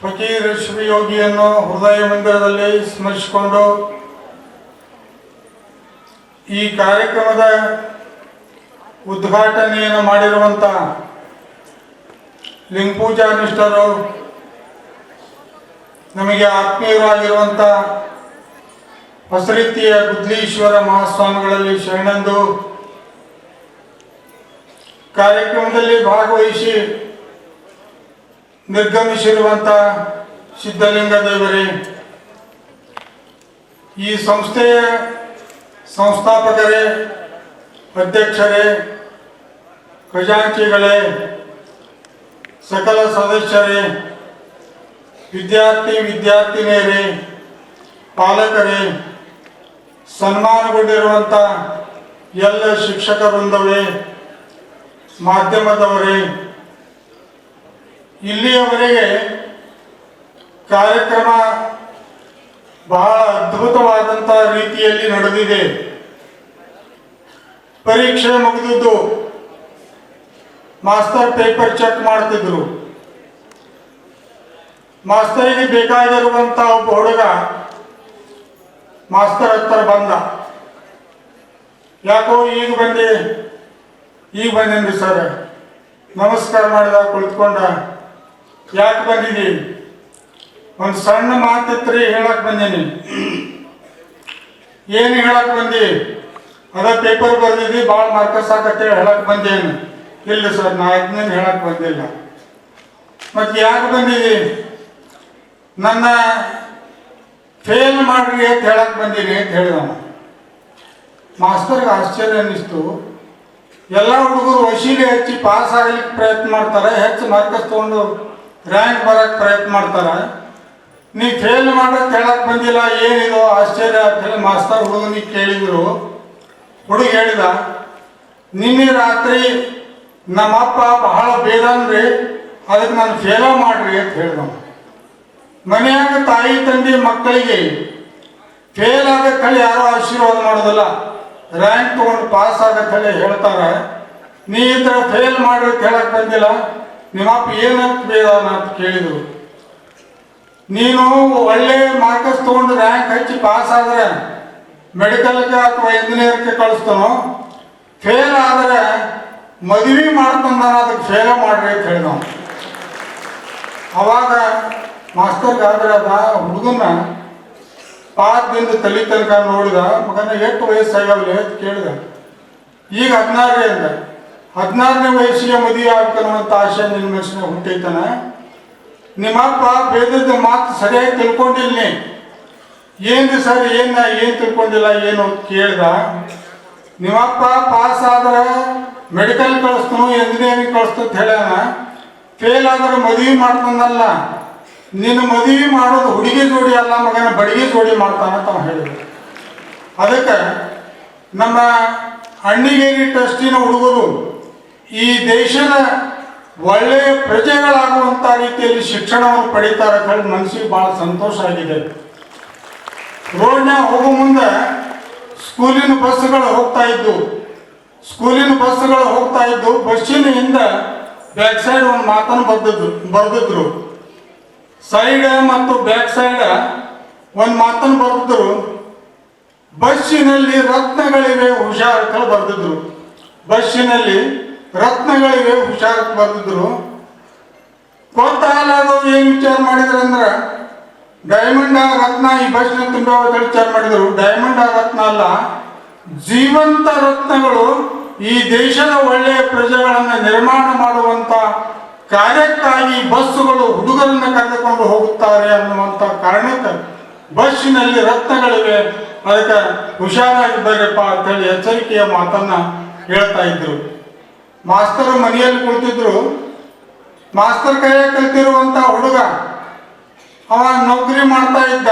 ಫಕೀರ್ ಶಿವಯೋಗಿಯನ್ನು ಹೃದಯ ಮಂದಿರದಲ್ಲಿ ಸ್ಮರಿಸಿಕೊಂಡು ಈ ಕಾರ್ಯಕ್ರಮದ ಉದ್ಘಾಟನೆಯನ್ನು ಮಾಡಿರುವಂಥ ಲಿಂಗಪೂಜಾ ನಿಷ್ಠರು, ನಮಗೆ ಆತ್ಮೀಯರಾಗಿರುವಂಥ ಹೊಸರೀತಿಯ ಗುದ್ಲೀಶ್ವರ ಮಹಾಸ್ವಾಮಿಗಳಲ್ಲಿ ಶರಣಂದು ಕಾರ್ಯಕ್ರಮದಲ್ಲಿ ಭಾಗವಹಿಸಿ ನಿರ್ಗಮಿಸಿರುವಂಥ ಸಿದ್ಧಲಿಂಗ ದೇವರೇ, ಈ ಸಂಸ್ಥೆಯ ಸಂಸ್ಥಾಪಕರೇ, ಅಧ್ಯಕ್ಷರೇ, ಖಜಾಂಚಿಗಳೇ, ಸಕಲ ಸದಸ್ಯರೇ, ವಿದ್ಯಾರ್ಥಿನಿಯರೇ, ಪಾಲಕರೇ, ಸನ್ಮಾನಗೊಂಡಿರುವಂಥ ಎಲ್ಲ ಶಿಕ್ಷಕ ವೃಂದವೇ, ಮಾಧ್ಯಮದವರೇ, ಇಲ್ಲಿಯವರೆಗೆ ಕಾರ್ಯಕ್ರಮ ಬಹಳ ಅದ್ಭುತವಾದಂಥ ರೀತಿಯಲ್ಲಿ ನಡೆದಿದೆ. ಪರೀಕ್ಷೆ ಮುಗಿದಿದ್ದು ಮಾಸ್ತರ್ ಪೇಪರ್ ಚೆಕ್ ಮಾಡ್ತಿದ್ರು. ಮಾಸ್ತರಿಗೆ ಬೇಕಾಗಿರುವಂಥ ಒಬ್ಬ ಹುಡುಗ ಮಾಸ್ತರ್ ಹತ್ರ ಬಂದ. ಯಾಕೋ ಈಗ ಬಂದೇನ್ರಿ ಸರ್. ನಮಸ್ಕಾರ ಮಾಡಿದ, ಕುಳಿತುಕೊಂಡ. ಯಾಕೆ ಬಂದಿದ್ದೀವಿ? ಒಂದು ಸಣ್ಣ ಮಾತಿತ್ರಿ, ಹೇಳಕ್ ಬಂದೀನಿ. ಏನು ಹೇಳಕ್ ಬಂದಿ? ಅದ ಪೇಪರ್ ಬರ್ದಿದ್ದಿ, ಭಾಳ ಮಾರ್ಕಸ್ ಆಗತ್ತೇಳಿ ಹೇಳಕ್ ಬಂದೇನು? ಇಲ್ಲ ಸರ್, ನಾ ಅದನ್ನೇನು ಹೇಳಕ್ ಬಂದಿಲ್ಲ. ಮತ್ತೆ ಯಾಕೆ ಬಂದಿದ್ದೀವಿ? ನನ್ನ ಫೇಲ್ ಮಾಡ್ರಿ ಅಂತ ಹೇಳಕ್ ಬಂದೀನಿ ಅಂತ ಹೇಳಿದ. ಮಾಸ್ತರ್ಗೆ ಆಶ್ಚರ್ಯ ಅನ್ನಿಸ್ತು. ಎಲ್ಲ ಹುಡುಗರು ವಶೀಲಿ ಹಚ್ಚಿ ಪಾಸ್ ಆಗ್ಲಿಕ್ಕೆ ಪ್ರಯತ್ನ ಮಾಡ್ತಾರೆ, ಹೆಚ್ಚು ಮಾರ್ಕಸ್ ತೊಗೊಂಡು ರ್ಯಾಂಕ್ ಬರಕ್ಕೆ ಪ್ರಯತ್ನ ಮಾಡ್ತಾರೆ. ನೀ ಫೇಲ್ ಮಾಡಕ್ಕೆ ಹೇಳಕ್ ಬಂದಿಲ್ಲ, ಏನಿದು ಆಶ್ಚರ್ಯ ಅಂತ ಹೇಳಿ ಮಾಸ್ತರ್ ಹುಡುಗನಿಗೆ ಕೇಳಿದ್ರು. ಹುಡುಗ ಹೇಳಿದ, ನಿನ್ನೆ ರಾತ್ರಿ ನಮ್ಮಪ್ಪ ಬಹಳ ಬೇಡನ್ರಿ, ಅದಕ್ಕೆ ನಾನು ಫೇಲ ಮಾಡ್ರಿ ಅಂತ ಹೇಳಿದ. ಮನೆಯಾಗ ತಾಯಿ ತಂದೆ ಮಕ್ಕಳಿಗೆ ಫೇಲ್ ಆಗತ್ತೇಳಿ ಯಾರೋ ಆಶೀರ್ವಾದ ಮಾಡೋದಿಲ್ಲ, ರ್ಯಾಂಕ್ ತೊಗೊಂಡು ಪಾಸ್ ಆಗತ್ತೇಳಿ ಹೇಳ್ತಾರೆ. ನೀ ಈ ಥರ ಫೇಲ್ ಮಾಡ್ರಿ ಅಂತ ಹೇಳಕ್ ಬಂದಿಲ್ಲ, ನಿಮ್ಮಪ್ಪ ಏನಂತ ಬೇದಾನ ಅಂತ ಕೇಳಿದರು. ನೀನು ಒಳ್ಳೆ ಮಾರ್ಕಸ್ ತೊಗೊಂಡು ರ್ಯಾಂಕ್ ಹಚ್ಚಿ ಪಾಸ್ ಆದರೆ ಮೆಡಿಕಲ್ಗೆ ಅಥವಾ ಇಂಜಿನಿಯರ್ಗೆ ಕಳಿಸ್ತಾನೋ, ಫೇಲ್ ಆದರೆ ಮದುವೆ ಮಾಡ್ತಾನ, ಅದಕ್ಕೆ ಫೇಲ ಮಾಡ್ರಿ ಅಂತ ಹೇಳಿದ. ಅವಾಗ ಮಾಸ್ತರ್ಗಾದ್ರೆ ಅದ ಹುಡುಗನ ಪಾದದಿಂದ ತಲೆ ತನಕ ನೋಡಿದ. ಮಗನ ಎಷ್ಟು ವಯಸ್ಸಾಗವಲ್ಲ ಅಂತ ಕೇಳಿದ. ಈಗ 16 ಅಂದ. 16ನೇ ವಯಸ್ಸಿಗೆ ಮದುವೆ ಆಗ್ಬೇಕನ್ನುವಂಥ ಆಶೆ ನಿನ್ನ ಮನಸ್ಸಿನಾಗ ಹುಟ್ಟೈತಾನ. ನಿಮ್ಮಪ್ಪ ಬೇದದ ಮಾತು ಸರಿಯಾಗಿ ತಿಳ್ಕೊಂಡಿಲ್ಲ. ಏನ್ರಿ ಸರ್, ಏನು ತಿಳ್ಕೊಂಡಿಲ್ಲ ಏನು ಅಂತ ಕೇಳ್ದ. ನಿಮ್ಮಪ್ಪ ಪಾಸ್ ಆದ್ರೆ ಮೆಡಿಕಲ್ ಕಳಿಸ್ತಾನು, ಇಂಜಿನಿಯರಿಂಗ್ ಕಳಿಸ್ತು ಅಂತ ಹೇಳ್ಯಾನ. ಫೇಲ್ ಆದ್ರೆ ಮದುವೆ ಮಾಡ್ತಾನಲ್ಲ, ನಿನ್ನ ಮದುವೆ ಮಾಡೋದು ಹುಡುಗಿ ಜೋಡಿ ಅಲ್ಲ ಮಗನ, ಬಡಿಗೆ ಜೋಡಿ ಮಾಡ್ತಾನಂತ ಅವ್ನು ಹೇಳಿದ್ರು. ಅದಕ್ಕೆ ನಮ್ಮ ಅಣ್ಣಿಗೇರಿ ಟ್ರಸ್ಟಿನ ಹುಡುಗರು ಈ ದೇಶದ ಒಳ್ಳೆಯ ಪ್ರಜೆಗಳಾಗುವಂಥ ರೀತಿಯಲ್ಲಿ ಶಿಕ್ಷಣವನ್ನು ಪಡೀತಾರೆ ಅಂತ ಹೇಳಿ ಮನಸ್ಸಿಗೆ ಭಾಳ ಸಂತೋಷ ಆಗಿದೆ. ರೋಡ್ನ್ಯಾಗ ಹೋಗೋ ಮುಂದೆ ಸ್ಕೂಲಿನ ಬಸ್ಸುಗಳು ಹೋಗ್ತಾ ಇದ್ದು ಬಸ್ಸಿನ ಹಿಂದೆ ಬ್ಯಾಕ್ ಸೈಡ್ ಒಂದು ಮಾತನ್ನು ಬರೆದಿದ್ರು. ಸೈಡ್ ಮತ್ತು ಬ್ಯಾಕ್ ಸೈಡ್ ಒಂದು ಮಾತನ್ನು ಬರೆದಿದ್ರು. ಬಸ್ಸಿನಲ್ಲಿ ರತ್ನಗಳಿವೆ ಹುಷಾರಕ್ಕೆ ಬರೆದಿದ್ರು. ಬಸ್ಸಿನಲ್ಲಿ ರತ್ನಗಳಿವೆ ಹುಷಾರಕ್ಕೆ ಬರೆದಿದ್ರು. ಗೊತ್ತಾಗಲಾದವು ಏನು ವಿಚಾರ ಮಾಡಿದ್ರು ಅಂದ್ರೆ, ಡೈಮಂಡ್ ರತ್ನ ಈ ಬಸ್ನ ತುಂಬ ವಿಚಾರ ಮಾಡಿದರು. ಡೈಮಂಡ್ ರತ್ನ ಅಲ್ಲ, ಜೀವಂತ ರತ್ನಗಳು ಈ ದೇಶದ ಒಳ್ಳೆಯ ಪ್ರಜೆಗಳನ್ನು ನಿರ್ಮಾಣ ಮಾಡುವಂಥ ಕಾರ್ಯಕ್ಕಾಗಿ ಬಸ್ಸುಗಳು ಹುಡುಗರನ್ನು ಕರೆದುಕೊಂಡು ಹೋಗುತ್ತಾರೆ ಅನ್ನುವಂಥ ಕಾರಣಕ್ಕೆ ಬಸ್ಸಿನಲ್ಲಿ ರತ್ನಗಳಿವೆ, ಅದಕ್ಕೆ ಹುಷಾರಾಗಿ ಬರಪ್ಪ ಅಂತೇಳಿ ಎಚ್ಚರಿಕೆಯ ಮಾತನ್ನು ಹೇಳ್ತಾ ಇದ್ರು. ಮಾಸ್ತರ್ ಮನೆಯಲ್ಲಿ ಕುಳಿತಿದ್ರು. ಮಾಸ್ತರ್ ಕೈಯಾಗ ಕಲ್ತಿರುವಂಥ ಹುಡುಗ ಅವ ನೌಕರಿ ಮಾಡ್ತಾ ಇದ್ದ.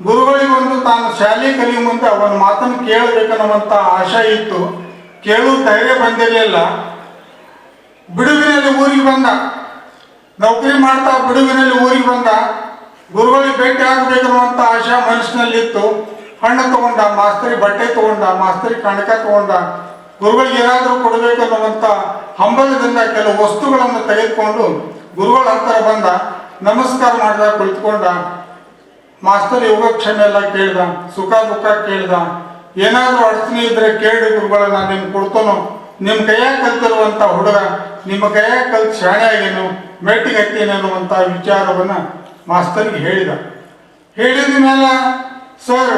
ಗುರುಗಳಿಗೊಂದು ತಾನು ಶಾಲೆ ಕಲಿಯ ಮುಂದೆ ಅವನ ಮಾತನ್ನು ಕೇಳಬೇಕನ್ನುವಂಥ ಆಶೆ ಇತ್ತು. ಕೇಳುವ ಧೈರ್ಯ ಬಂದಿರಲಿಲ್ಲ. ಬಿಡುವಿನಲ್ಲಿ ಊರಿಗೆ ಬಂದ. ನೌಕರಿ ಮಾಡ್ತಾ ಬಿಡುವಿನಲ್ಲಿ ಊರಿಗೆ ಬಂದ. ಗುರುಗಳಿಗೆ ಭೇಟಿ ಆಗಬೇಕನ್ನುವಂಥ ಆಶೆ ಮನಸ್ಸಿನಲ್ಲಿತ್ತು. ಹಣ್ಣು ತಗೊಂಡ, ಮಾಸ್ತರಿ ಬಟ್ಟೆ ತಗೊಂಡ, ಮಾಸ್ತರಿ ಕಣಕ ತಗೊಂಡ. ಗುರುಗಳಿಗೆ ಏನಾದರೂ ಕೊಡಬೇಕನ್ನುವಂಥ ಹಂಬಲದಿಂದ ಕೆಲವು ವಸ್ತುಗಳನ್ನು ತೆಗೆದುಕೊಂಡು ಗುರುಗಳ ಹತ್ತಿರ ಬಂದ. ನಮಸ್ಕಾರ ಮಾಡಿದ, ಕುಳಿತುಕೊಂಡ. ಮಾಸ್ತರ್ ಯೋಗಕ್ಷೇಮ ಎಲ್ಲ ಕೇಳ್ದ, ಸುಖ ದುಃಖ ಕೇಳ್ದ. ಏನಾದರೂ ಅಡಚಣೆ ಇದ್ರೆ ಕೇಳಿ ಗುರುಗಳ, ನಾನು ನಿಮ್ಗೆ ಕೊಡ್ತೇನೋ. ನಿಮ್ಮ ಕೈಯಾಗ ಕಲ್ತಿರುವಂಥ ಹುಡುಗ ನಿಮ್ಮ ಕೈಯಾಗ ಕಲ್ತು ಶಾಣೆ ಆಗೇನು, ಮೆಟ್ಟಿಗೆ ಹತ್ತೇನು ಅನ್ನುವಂಥ ವಿಚಾರವನ್ನು ಮಾಸ್ತರ್ಗೆ ಹೇಳಿದ. ಹೇಳಿದ ಮೇಲೆ, ಸರ್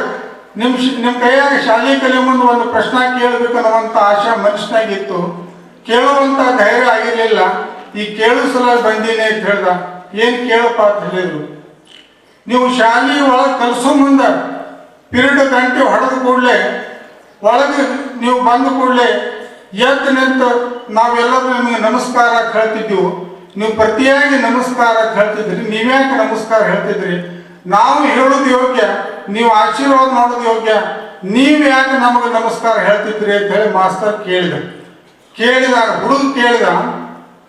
ನಿಮ್ಮ ಕೈಯಾಗ ಶಾಲೆ ಕಲಿ ಮುಂದೆ ಒಂದು ಪ್ರಶ್ನೆ ಕೇಳಬೇಕು ಅನ್ನುವಂಥ ಆಶೆ ಮನುಷ್ಯನಾಗಿತ್ತು. ಕೇಳುವಂಥ ಧೈರ್ಯ ಆಗಿರಲಿಲ್ಲ. ಈ ಕೇಳು ಸಲ ಬಂದೀನಿ ಅಂತ ಹೇಳ್ದ. ಏನು ಕೇಳಪ್ಪ ಅಂತ ಹೇಳಿದ್ರು. ನೀವು ಶಾಲೆ ಒಳಗೆ ಕಲಿಸೋ ಮುಂದೆ ಪಿರಿಯಡ್ ಗಂಟೆ ಹೊಡೆದ ಕೂಡಲೇ ಒಳಗೆ ನೀವು ಬಂದ ಕೂಡಲೇ ಎದ್ದು ನಿಂತು ನಾವೆಲ್ಲರೂ ನಿಮಗೆ ನಮಸ್ಕಾರ ಅಂತ ಹೇಳ್ತಿದ್ದೀವಿ. ನೀವು ಪ್ರತಿಯಾಗಿ ನಮಸ್ಕಾರ ಅಂತ ಹೇಳ್ತಿದ್ರಿ. ನೀವ್ಯಾಕೆ ನಮಸ್ಕಾರ ಹೇಳ್ತಿದ್ರಿ? ನಾವು ಹೇಳೋದು ಯೋಗ್ಯ, ನೀವು ಆಶೀರ್ವಾದ ಮಾಡೋದು ಯೋಗ್ಯ, ನೀವು ಯಾಕೆ ನಮಗೆ ನಮಸ್ಕಾರ ಹೇಳ್ತಿದ್ರಿ ಅಂತ ಹೇಳಿ ಮಾಸ್ತರ್ ಕೇಳಿದಾಗ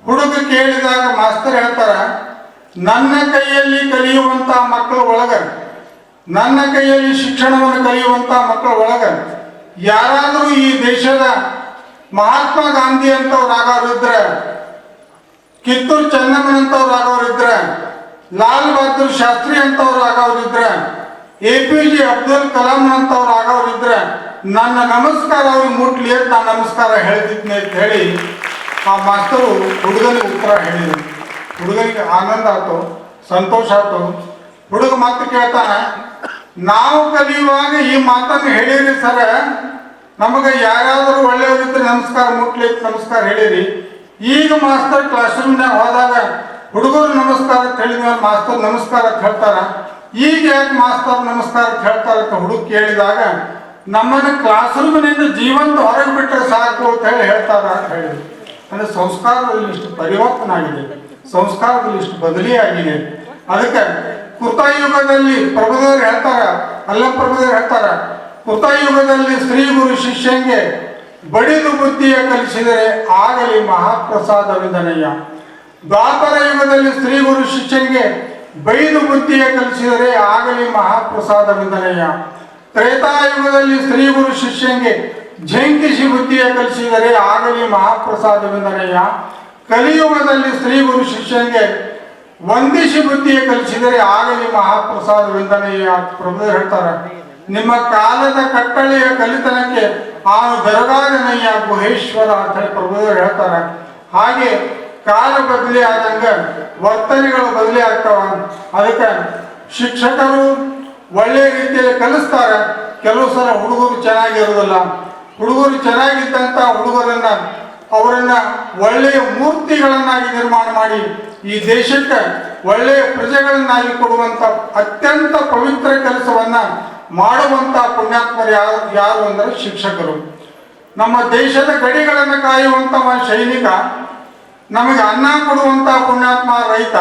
ಹುಡುಗ ಕೇಳಿದಾಗ ಮಾಸ್ತರ್ ಹೇಳ್ತಾರ, ನನ್ನ ಕೈಯಲ್ಲಿ ಕಲಿಯುವಂಥ ಮಕ್ಕಳ ಒಳಗೆ, ನನ್ನ ಕೈಯಲ್ಲಿ ಶಿಕ್ಷಣವನ್ನು ಕಲಿಯುವಂಥ ಮಕ್ಕಳ ಒಳಗೆ ಯಾರಾದರೂ ಈ ದೇಶದ ಮಹಾತ್ಮ ಗಾಂಧಿ ಅಂತವ್ರು ಆಗೋರಿದ್ರೆ, ಕಿತ್ತೂರು ಚೆನ್ನಮ್ಮನಂತವ್ರು ಆಗೋರಿದ್ರೆ, ಲಾಲ್ ಬಹದ್ದೂರ್ ಶಾಸ್ತ್ರಿ ಅಂತವ್ರು ಆಗೋರಿದ್ರೆ, APJ ಅಬ್ದುಲ್ ಕಲಾಂ ಅಂತವ್ರು ಆಗೋರಿದ್ರೆ ನನ್ನ ನಮಸ್ಕಾರ ಅವ್ರಿಗೆ ಮುಟ್ಲಿ ಅಂತ ನಾನು ನಮಸ್ಕಾರ ಹೇಳ್ತಿದ್ನಿ ಅಂತ ಹೇಳಿ ಆ ಮಾಸ್ತರು ಹುಡುಗನಿಗೆ ಉತ್ತರ ಹೇಳಿದರು. ಹುಡುಗನಿಗೆ ಆನಂದ ಆಯ್ತು, ಸಂತೋಷ ಆಯ್ತು. ಹುಡುಗ ಮಾತು ಕೇಳ್ತಾನೆ, ನಾವು ಕಲಿಯುವಾಗ ಈ ಮಾತನ್ನು ಹೇಳಿರಿ ಸರ, ನಮಗೆ ಯಾರಾದರೂ ಒಳ್ಳೆಯವರಿದ್ರೆ ನಮಸ್ಕಾರ ಮುಟ್ಲಿ ನಮಸ್ಕಾರ ಹೇಳಿರಿ. ಈಗ ಮಾಸ್ತರ್ ಕ್ಲಾಸ್ ರೂಮ್ನಾಗ ಹೋದಾಗ ಹುಡುಗರು ನಮಸ್ಕಾರ ಅಂತ ಹೇಳಿದ್ಮೇಲೆ ಮಾಸ್ತರ್ ನಮಸ್ಕಾರ ಅಂತ ಹೇಳ್ತಾರ. ಈಗ ಯಾಕೆ ಮಾಸ್ತರ್ ನಮಸ್ಕಾರ ಅಂತ ಹೇಳ್ತಾರ ಅಂತ ಹುಡುಗ ಕೇಳಿದಾಗ, ನಮ್ಮನ್ನು ಕ್ಲಾಸ್ ರೂಮಿನಿಂದ ಜೀವಂತ ಹೊರಗೆ ಬಿಟ್ಟರೆ ಸಾಕು ಅಂತ ಹೇಳ್ತಾರ ಅಂತ ಹೇಳಿದ್ರು. ಅಂದರೆ ಸಂಸ್ಕಾರದಲ್ಲಿ ಇಷ್ಟು ಪರಿವರ್ತನೆ ಆಗಿದೆ, ಸಂಸ್ಕಾರದಲ್ಲಿ ಇಷ್ಟು ಬದಲಿ ಆಗಿದೆ. ಅದಕ್ಕೆ ಕೃತಯುಗದಲ್ಲಿ ಪ್ರಭುದೇವರು ಹೇಳ್ತಾರ, ಪ್ರಭುದೇವರು ಹೇಳ್ತಾರ, ಕೃತಯುಗದಲ್ಲಿ ಶ್ರೀ ಗುರು ಶಿಷ್ಯಂಗೆ ಬಡಿದು ಬುದ್ಧಿಯ ಕಲಿಸಿದರೆ ಆಗಲಿ ಮಹಾಪ್ರಸಾದವಿಂದನಯ್ಯ. ದ್ವಾಪರ ಯುಗದಲ್ಲಿ ಶ್ರೀ ಗುರು ಶಿಷ್ಯಂಗೆ ಬೈದು ಬುದ್ಧಿಯ ಕಲಿಸಿದರೆ ಆಗಲಿ ಮಹಾಪ್ರಸಾದವಿಂದನಯ್ಯ. ತ್ರೇತಾಯುಗದಲ್ಲಿ ಶ್ರೀ ಗುರು ಶಿಷ್ಯಂಗೆ ಝಂಕಿಸಿ ಬುದ್ಧಿಯ ಕಲಿಸಿದರೆ ಆಗಲಿ ಮಹಾಪ್ರಸಾದವಿಂದನಯ್ಯ. ಕಲಿಯುಗದಲ್ಲಿ ಶ್ರೀ ಗುರು ಶಿಷ್ಯಂಗೆ ವಂದಿಸಿ ಬುದ್ಧಿಯ ಕಲಿಸಿದರೆ ಆಗಲಿ ಮಹಾಪ್ರಸಾದವಿಂದನಯ್ಯ. ಪ್ರಭುದೇವರು ಹೇಳ್ತಾರೆ, ನಿಮ್ಮ ಕಾಲದ ಕಟ್ಟಳೆಯ ಕಲಿತನಕ್ಕೆ ಆನು ಬೆರಗಾದನಯ್ಯ ಗುಹೇಶ್ವರ ಅಂತ ಹೇಳಿ ಪ್ರಭುದೇವರು ಹೇಳ್ತಾರೆ. ಹಾಗೆ ಕಾಲ ಬದಲಿ ಆದಂಗ ವರ್ತನೆಗಳು ಬದಲಿ ಆಗ್ತಾವ. ಅದಕ್ಕೆ ಶಿಕ್ಷಕರು ಒಳ್ಳೆಯ ರೀತಿಯಲ್ಲಿ ಕಲಿಸ್ತಾರೆ. ಕೆಲವು ಸಲ ಹುಡುಗರು ಚೆನ್ನಾಗಿರೋದಿಲ್ಲ. ಹುಡುಗರು ಚೆನ್ನಾಗಿದ್ದಂಥ ಅವರನ್ನ ಒಳ್ಳೆಯ ಮೂರ್ತಿಗಳನ್ನಾಗಿ ನಿರ್ಮಾಣ ಮಾಡಿ ಈ ದೇಶಕ್ಕೆ ಒಳ್ಳೆಯ ಪ್ರಜೆಗಳನ್ನಾಗಿ ಕೊಡುವಂಥ ಅತ್ಯಂತ ಪವಿತ್ರ ಕೆಲಸವನ್ನ ಮಾಡುವಂಥ ಪುಣ್ಯಾತ್ಮರು ಯಾರು ಅಂದರೆ ಶಿಕ್ಷಕರು. ನಮ್ಮ ದೇಶದ ಗಡಿಗಳನ್ನು ಕಾಯುವಂತಹ ಸೈನಿಕ, ನಮಗೆ ಅನ್ನ ಕೊಡುವಂಥ ಪುಣ್ಯಾತ್ಮ ರೈತ,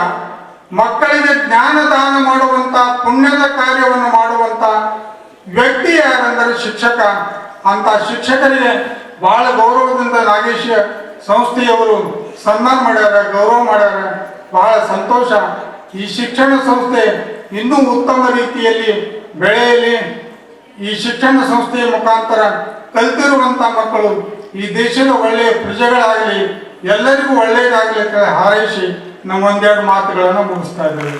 ಮಕ್ಕಳಿಗೆ ಜ್ಞಾನ ದಾನ ಮಾಡುವಂಥ ಪುಣ್ಯದ ಕಾರ್ಯವನ್ನು ಮಾಡುವಂಥ ವ್ಯಕ್ತಿ ಯಾರೆಂದರೆ ಶಿಕ್ಷಕ. ಅಂತ ಶಿಕ್ಷಕರಿಗೆ ಬಹಳ ಗೌರವದಿಂದ ನಾಗೇಶ ಸಂಸ್ಥೆಯವರು ಸನ್ಮಾನ ಮಾಡ್ಯಾರ, ಗೌರವ ಮಾಡ್ಯಾರ. ಬಹಳ ಸಂತೋಷ. ಈ ಶಿಕ್ಷಣ ಸಂಸ್ಥೆ ಇನ್ನೂ ಉತ್ತಮ ರೀತಿಯಲ್ಲಿ ಬೆಳೆಯಲಿ. ಈ ಶಿಕ್ಷಣ ಸಂಸ್ಥೆಯ ಮುಖಾಂತರ ಕಲಿತಿರುವಂಥ ಮಕ್ಕಳು ಈ ದೇಶದ ಒಳ್ಳೆಯ ಪ್ರಜೆಗಳಾಗಲಿ, ಎಲ್ಲರಿಗೂ ಒಳ್ಳೆಯದಾಗಲಿ ಅಂತ ಹಾರೈಸಿ ನಮ್ಮ ಒಂದೆರಡು ಮಾತುಗಳನ್ನು ಮುಗಿಸ್ತಾ ಇದ್ದೇವೆ.